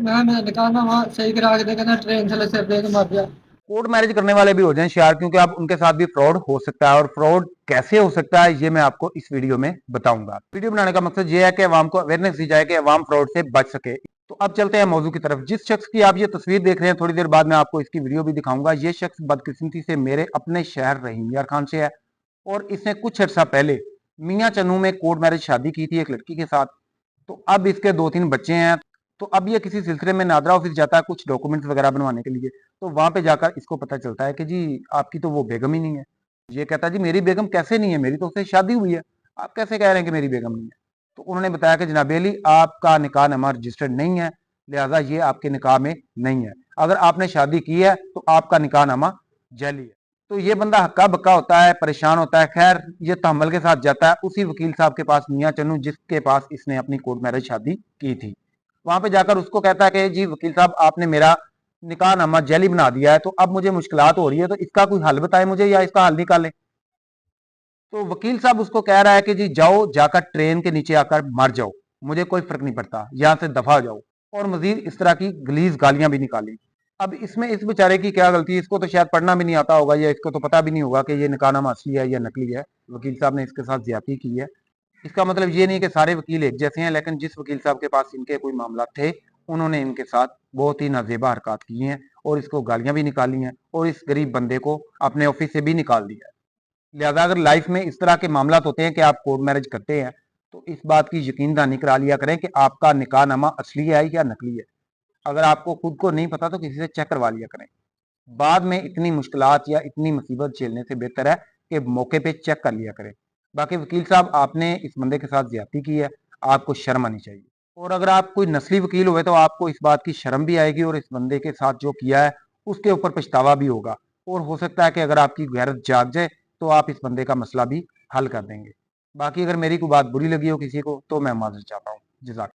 मैं निकालना वहाँ सही करा के देगा ना, ट्रेन थले सिर दे के मर गया। कोर्ट मैरिज करने वाले भी हो जाएं होशियार, क्योंकि अब उनके साथ भी फ्रॉड हो सकता है, और फ्रॉड कैसे हो सकता है ये मैं आपको इस वीडियो में बताऊंगा। वीडियो बनाने का मकसद ये है कि अवाम को अवेयरनेस दी जाए कि अवाम फ्रॉड से बच सके। तो अब चलते हैं मौजू की तरफ। जिस शख्स की आप ये तस्वीर देख रहे हैं, थोड़ी देर बाद मैं आपको इसकी वीडियो भी दिखाऊंगा। ये शख्स बदकिस्मती से मेरे अपने शहर रहीम यार खान से है, और इसने कुछ अर्सा पहले मियाँ चन्नू में कोर्ट मैरिज शादी की थी एक लड़की के साथ। तो अब इसके 2-3 बच्चे हैं। तो अब ये किसी सिलसिले में नादरा ऑफिस जाता है कुछ डॉक्यूमेंट्स वगैरह बनवाने के लिए। तो वहां पे जाकर इसको पता चलता है कि जी आपकी तो वो बेगम ही नहीं है। ये कहता है जी मेरी बेगम कैसे नहीं है, मेरी तो उससे शादी हुई है, आप कैसे कह रहे हैं कि मेरी बेगम नहीं है। तो उन्होंने बताया कि जनाब अली आपका निकाह नामा रजिस्टर्ड नहीं है, लिहाजा ये आपके निकाह में नहीं है। अगर आपने शादी की है तो आपका निकाह नामा जाली है। तो ये बंदा हक्का बक्का होता है, परेशान होता है। खैर ये तहम्मुल के साथ जाता है उसी वकील साहब के पास, मियाँ चन्नू जिसके पास इसने अपनी कोर्ट मैरिज शादी की थी। वहां पे जाकर उसको कहता है कि जी वकील साहब आपने मेरा निकाह नामा जैली बना दिया है, तो अब मुझे मुश्किलात हो रही है, तो इसका कोई हल बताए मुझे या इसका हल निकालें। तो वकील साहब उसको कह रहा है कि जी जाओ जाकर ट्रेन के नीचे आकर मर जाओ, मुझे कोई फर्क नहीं पड़ता, यहां से दफा हो जाओ। और मजीद इस तरह की गलीज गालियां भी निकाली। अब इसमें इस बेचारे की क्या गलती है, इसको तो शायद पढ़ना भी नहीं आता होगा, या इसको तो पता भी नहीं होगा कि ये निकाहनामा असली है या नकली है। वकील साहब ने इसके साथ ज्यादती की है। इसका मतलब ये नहीं कि सारे वकील एक जैसे हैं, लेकिन जिस वकील साहब के पास इनके कोई मामला थे, उन्होंने इनके साथ बहुत ही नाजेबा हरकत की हैं, और इसको गालियां भी निकाली हैं, और इस गरीब बंदे को अपने ऑफिस से भी निकाल दिया है। लिहाजा अगर लाइफ में इस तरह के मामला होते हैं कि आप कोर्ट मैरिज करते हैं, तो इस बात की यकीन दहानी करा लिया करें कि आपका निकाह नामा असली है या नकली है। अगर आपको खुद को नहीं पता तो किसी से चेक करवा लिया करें। बाद में इतनी मुश्किलात या इतनी मुसीबत झेलने से बेहतर है कि मौके पे चेक कर लिया करें। बाकी वकील साहब आपने इस बंदे के साथ ज्यादती की है, आपको शर्म आनी चाहिए। और अगर आप कोई नस्ली वकील हुए तो आपको इस बात की शर्म भी आएगी, और इस बंदे के साथ जो किया है उसके ऊपर पछतावा भी होगा। और हो सकता है कि अगर आपकी गैरत जाग जाए तो आप इस बंदे का मसला भी हल कर देंगे। बाकी अगर मेरी कोई बात बुरी लगी हो किसी को तो मैं माजरत चाहता हूँ। जज़ाक।